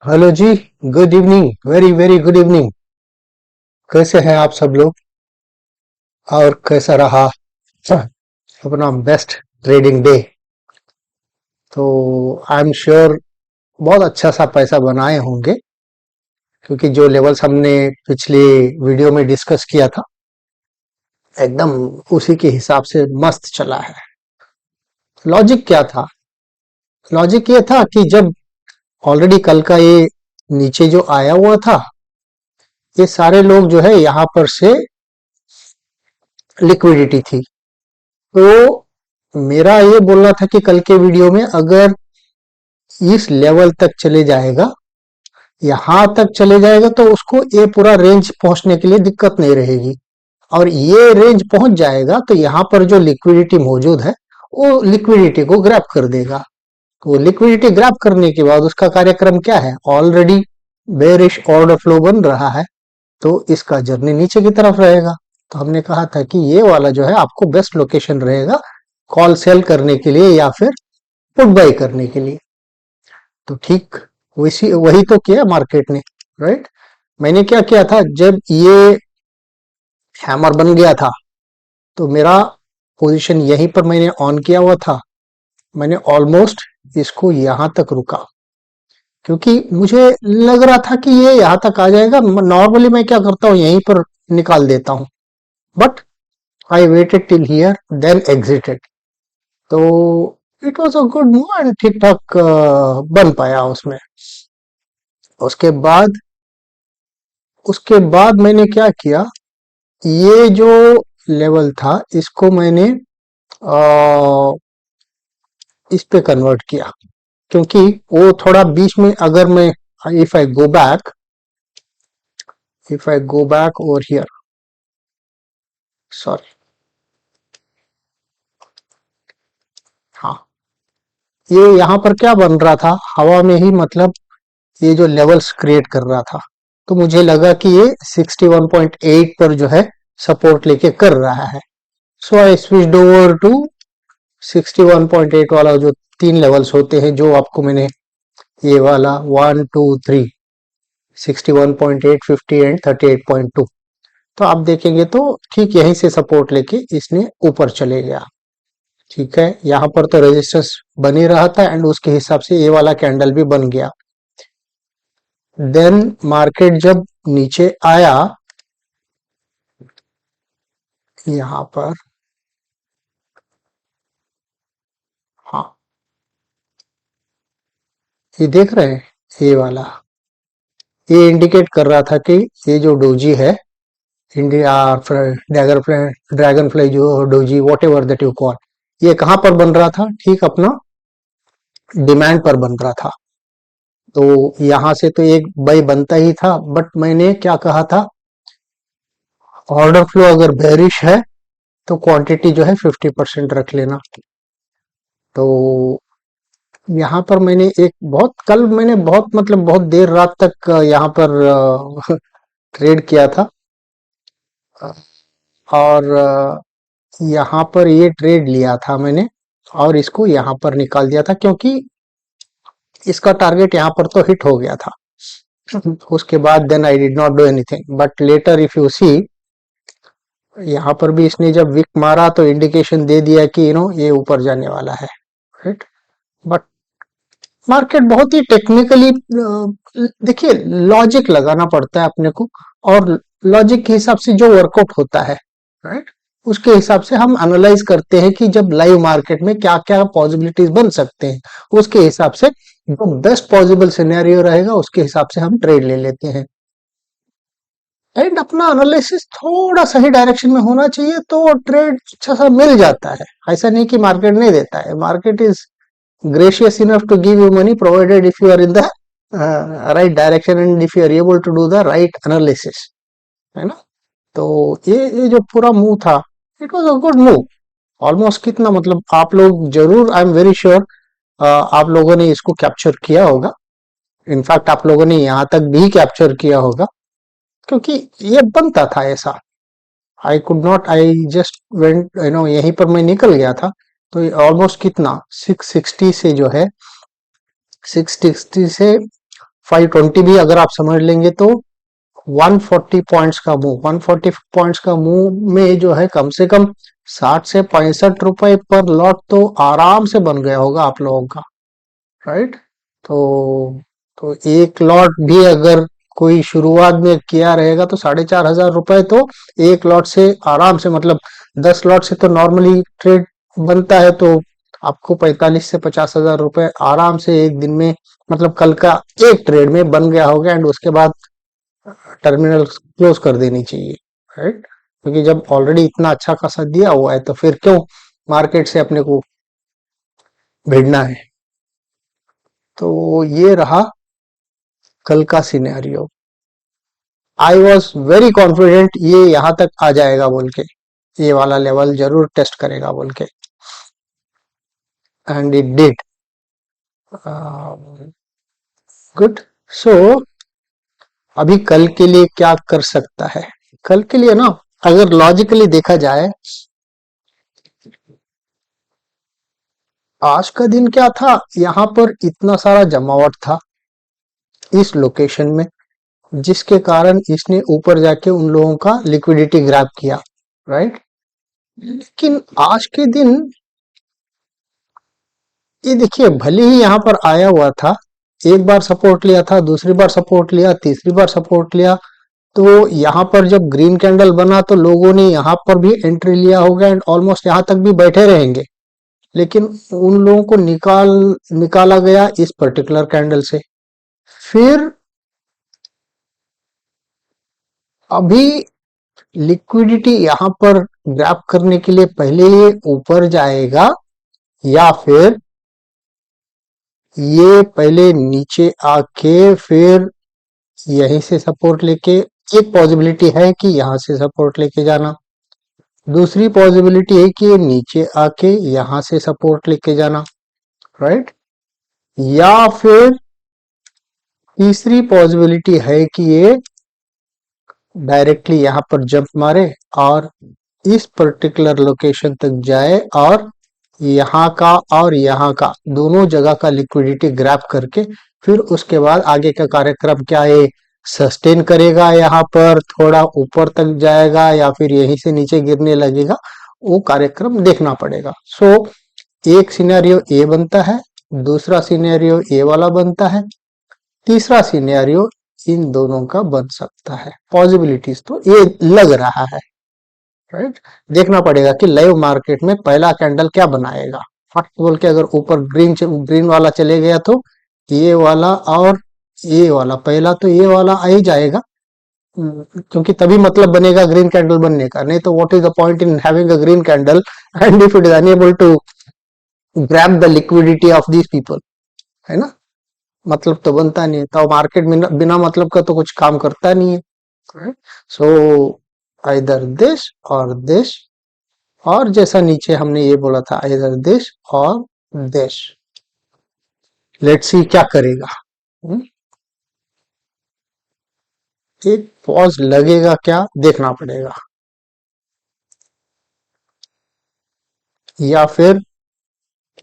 Hello ji. Good evening, very very good evening. कैसे हैं आप सब लोग और कैसा रहा अपना बेस्ट ट्रेडिंग डे? तो आई एम श्योर बहुत अच्छा सा पैसा बनाए होंगे, क्योंकि जो लेवल्स हमने पिछले वीडियो में डिस्कस किया था एकदम उसी के हिसाब से मस्त चला है। लॉजिक क्या था? लॉजिक ये था कि जब ऑलरेडी कल का ये नीचे जो आया हुआ था, ये सारे लोग जो है यहाँ पर से लिक्विडिटी थी। तो मेरा ये बोलना था कि कल के वीडियो में अगर इस लेवल तक चले जाएगा, यहां तक चले जाएगा, तो उसको ये पूरा रेंज पहुंचने के लिए दिक्कत नहीं रहेगी। और ये रेंज पहुंच जाएगा तो यहाँ पर जो लिक्विडिटी मौजूद है वो लिक्विडिटी को ग्रैब कर देगा। तो लिक्विडिटी ग्रैब करने के बाद उसका कार्यक्रम क्या है? ऑलरेडी बेरिश ऑर्डर फ्लो बन रहा है, तो इसका जर्नी नीचे की तरफ रहेगा। तो हमने कहा था कि ये वाला जो है आपको बेस्ट लोकेशन रहेगा कॉल सेल करने के लिए या फिर पुट बाई करने के लिए। तो ठीक वैसी वही तो किया मार्केट ने, राइट? मैंने क्या किया था, जब ये हैमर बन गया था तो मेरा पोजीशन यहीं पर मैंने ऑन किया हुआ था। मैंने ऑलमोस्ट इसको यहां तक रुका, क्योंकि मुझे लग रहा था कि ये यहां तक आ जाएगा। नॉर्मली मैं क्या करता हूँ, यहीं पर निकाल देता हूँ, but I waited till here then exited. तो it was a good move and ठीक ठाक बन पाया उसमें। उसके बाद उसके बाद मैंने क्या किया, ये जो लेवल था इसको मैंने अ, इस पे कन्वर्ट किया, क्योंकि वो थोड़ा बीच में अगर मैं if I go back over here, sorry, हाँ, ये यहाँ पर क्या बन रहा था, हवा में ही, मतलब ये जो लेवल्स क्रिएट कर रहा था। तो मुझे लगा कि ये 61.8 पर जो है सपोर्ट लेके कर रहा है। सो आई स्विच्ड ओवर टू 61.8 वाला, जो तीन लेवल्स होते हैं जो आपको मैंने, ये वाला 1 2 3, 61.8, 50 एंड 38.2। तो आप देखेंगे तो ठीक यहीं से सपोर्ट लेके इसने ऊपर चले गया। ठीक है, यहाँ पर तो रेजिस्टेंस बन ही रहा था एंड उसके हिसाब से ये वाला कैंडल भी बन गया। देन मार्केट जब नीचे आया यहाँ पर, हाँ, ये देख रहे हैं, ये वाला, ये इंडिकेट कर रहा था कि ये जो डोजी है, इंडिया ड्रैगन फ्लाई जो doji, what ever that you call, ये कहां पर बन रहा था? ठीक अपना डिमांड पर बन रहा था। तो यहां से तो एक बाई बनता ही था, बट मैंने क्या कहा था, ऑर्डर फ्लो अगर बेरिश है तो क्वांटिटी जो है 50% रख लेना। तो यहाँ पर मैंने एक बहुत, कल मैंने बहुत, मतलब बहुत देर रात तक यहाँ पर ट्रेड किया था। और यहाँ पर ये ट्रेड लिया था मैंने और इसको यहाँ पर निकाल दिया था, क्योंकि इसका टारगेट यहाँ पर तो हिट हो गया था। उसके बाद then I did not do anything, but later if you see, यहाँ पर भी इसने जब विक मारा तो इंडिकेशन दे दिया कि ये ऊपर जाने वाला है, राइट? बट मार्केट बहुत ही टेक्निकली, देखिए, लॉजिक लगाना पड़ता है अपने को, और लॉजिक के हिसाब से जो वर्कआउट होता है, राइट, उसके हिसाब से हम एनालाइज करते हैं कि जब लाइव मार्केट में क्या क्या पॉसिबिलिटीज बन सकते हैं, उसके हिसाब से जो बेस्ट पॉसिबल सिनेरियो रहेगा उसके हिसाब से हम ट्रेड ले लेते हैं। एंड अपना एनालिसिस थोड़ा सही डायरेक्शन में होना चाहिए तो ट्रेड अच्छा सा मिल जाता है। ऐसा नहीं कि मार्केट नहीं देता है, market is gracious enough to give you money provided if you are in the right direction and if you are able to do the right analysis, है ना? तो ये जो पूरा मूव था, it was a good move. Almost कितना, मतलब आप लोग जरूर, आई एम वेरी श्योर आप लोगों ने इसको कैप्चर किया होगा। इनफैक्ट आप लोगों ने यहाँ तक भी कैप्चर किया होगा, क्योंकि ये बनता था ऐसा। I could not, I just went, यहीं पर मैं निकल गया था। तो ऑलमोस्ट कितना, 660 से जो है, 660 से 520 भी अगर आप समझ लेंगे तो 140 पॉइंट्स का मूव, 140 पॉइंट्स का मूव में जो है कम से कम 60 से 65 रुपए पर लॉट तो आराम से बन गया होगा आप लोगों का, राइट। तो तो एक लॉट भी अगर कोई शुरुआत में किया रहेगा तो 4,500 रुपए तो एक लॉट से आराम से, मतलब 10 लॉट से तो नॉर्मली ट्रेड बनता है, तो आपको 45 से 50 हजार रुपए आराम से एक दिन में, मतलब कल का एक ट्रेड में बन गया होगा। एंड उसके बाद टर्मिनल क्लोज कर देनी चाहिए, राइट। क्योंकि जब ऑलरेडी इतना अच्छा खासा दिया हुआ है तो फिर क्यों मार्केट से अपने को भिड़ना है। तो ये रहा कल का scenario. I was very confident ये यहां तक आ जाएगा बोल के, ये वाला लेवल जरूर टेस्ट करेगा बोल के, एंड इट डिड। गुड। सो अभी कल के लिए क्या कर सकता है? कल के लिए ना, अगर लॉजिकली देखा जाए, आज का दिन क्या था, यहाँ पर इतना सारा जमावट था इस लोकेशन में, जिसके कारण इसने ऊपर जाके उन लोगों का लिक्विडिटी ग्रैब किया, राइट। लेकिन आज के दिन ये देखिए, भले ही यहाँ पर आया हुआ था, एक बार सपोर्ट लिया था, दूसरी बार सपोर्ट लिया, तीसरी बार सपोर्ट लिया, तो यहाँ पर जब ग्रीन कैंडल बना तो लोगों ने यहाँ पर भी एंट्री लिया होगा एंड ऑलमोस्ट यहाँ तक भी बैठे रहेंगे। लेकिन उन लोगों को निकाला गया इस पर्टिकुलर कैंडल से। फिर अभी लिक्विडिटी यहाँ पर ग्रैब करने के लिए पहले ये ऊपर जाएगा, या फिर ये पहले नीचे आके फिर यहीं से सपोर्ट लेके, एक पॉसिबिलिटी है कि यहां से सपोर्ट लेके जाना, दूसरी पॉसिबिलिटी है कि ये नीचे आके यहां से सपोर्ट लेके जाना, राइट। या फिर तीसरी पॉसिबिलिटी है कि ये डायरेक्टली यहां पर जंप मारे और इस पर्टिकुलर लोकेशन तक जाए और यहाँ का और यहाँ का दोनों जगह का लिक्विडिटी ग्रैब करके फिर उसके बाद आगे का कार्यक्रम क्या है, सस्टेन करेगा, यहाँ पर थोड़ा ऊपर तक जाएगा या फिर यहीं से नीचे गिरने लगेगा, वो कार्यक्रम देखना पड़ेगा। सो एक सिनेरियो ए बनता है, दूसरा सिनेरियो ए वाला बनता है, तीसरा सिनेरियो इन दोनों का बन सकता है। पॉसिबिलिटीज तो ये लग रहा है, राइट। देखना पड़ेगा कि लाइव मार्केट में पहला कैंडल क्या बनाएगा। फट बोल के अगर ऊपर ग्रीन वाला चले गया तो ये वाला और ये वाला, पहला तो ये वाला आ ही जाएगा, क्योंकि तभी मतलब बनेगा ग्रीन कैंडल बनने का, नहीं तो what is the point in having a green candle and if it is unable to grab the liquidity of these people, है ना। मतलब तो बनता नहीं है, तो मार्केट बिना मतलब का तो कुछ काम करता नहीं है। सो आइदर दिस और दिस, और जैसा नीचे हमने ये बोला था आइदर दिस और दिस। लेट्स सी क्या करेगा। हम्म, एक पॉज लगेगा क्या, देखना पड़ेगा। या फिर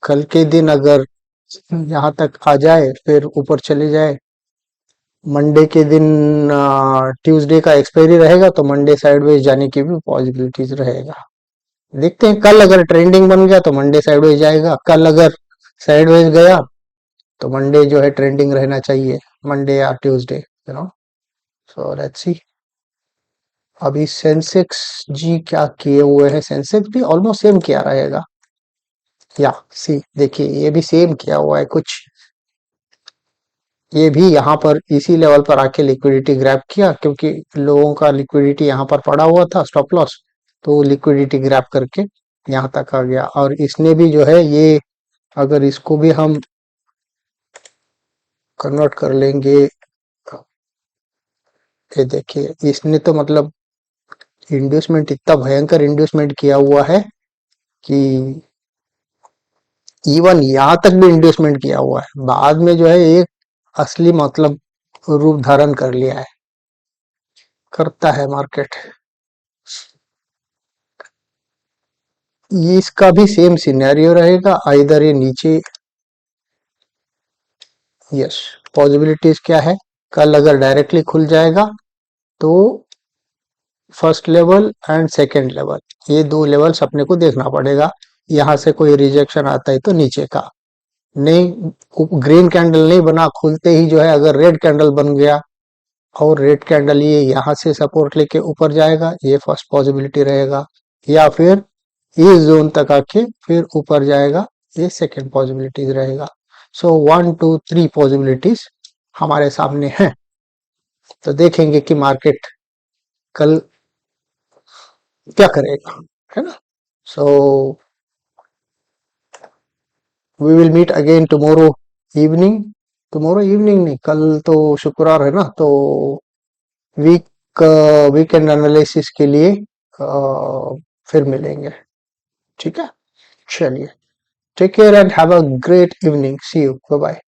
कल के दिन अगर यहाँ तक आ जाए फिर ऊपर चले जाए, मंडे के दिन ट्यूसडे का एक्सपायरी रहेगा तो मंडे साइडवेज जाने की भी पॉसिबिलिटीज रहेगा। देखते हैं, कल अगर ट्रेंडिंग बन गया तो मंडे साइडवेज जाएगा, कल अगर साइडवेज गया तो मंडे जो है ट्रेंडिंग रहना चाहिए, मंडे या ट्यूसडे, सो लेट्स सी। अभी सेंसेक्स जी क्या किए हुए हैं, सेंसेक्स भी ऑलमोस्ट सेम किया रहेगा, या सी देखिए ये भी सेम किया हुआ है कुछ, ये भी यहाँ पर इसी लेवल पर आके लिक्विडिटी ग्रैब किया, क्योंकि लोगों का लिक्विडिटी यहाँ पर पड़ा हुआ था स्टॉप लॉस, तो लिक्विडिटी ग्रैब करके यहाँ तक आ गया। और इसने भी जो है ये, अगर इसको भी हम कन्वर्ट कर लेंगे, ये देखिए इसने तो मतलब इंड्यूसमेंट, इतना भयंकर इंड्यूसमेंट किया हुआ है कि इवन यहाँ तक भी इंड्यूसमेंट किया हुआ है, बाद में जो है एक असली मतलब रूप धारण कर लिया है, करता है मार्केट। इसका भी सेम सिनेरियो रहेगा, इधर ये नीचे, यस पॉसिबिलिटीज क्या है, कल अगर डायरेक्टली खुल जाएगा तो first level and second level, ये दो लेवल्स अपने को देखना पड़ेगा। यहाँ से कोई रिजेक्शन आता है तो नीचे का नहीं, ग्रीन कैंडल नहीं बना, खुलते ही जो है अगर रेड कैंडल बन गया और रेड कैंडल ये यहाँ से सपोर्ट लेके ऊपर जाएगा, ये फर्स्ट पॉसिबिलिटी रहेगा। या फिर इस जोन तक आके फिर ऊपर जाएगा, ये सेकंड पॉसिबिलिटीज रहेगा। सो 1 2 3 पॉसिबिलिटीज हमारे सामने हैं। तो देखेंगे कि मार्केट कल क्या करेगा, है ना। So we will meet again tomorrow evening. Tomorrow evening नहीं, कल तो शुक्रवार है ना, तो वीक वीकेंड एनालिसिस के लिए फिर मिलेंगे। ठीक है, चलिए, take care and have a great evening, see you, bye bye.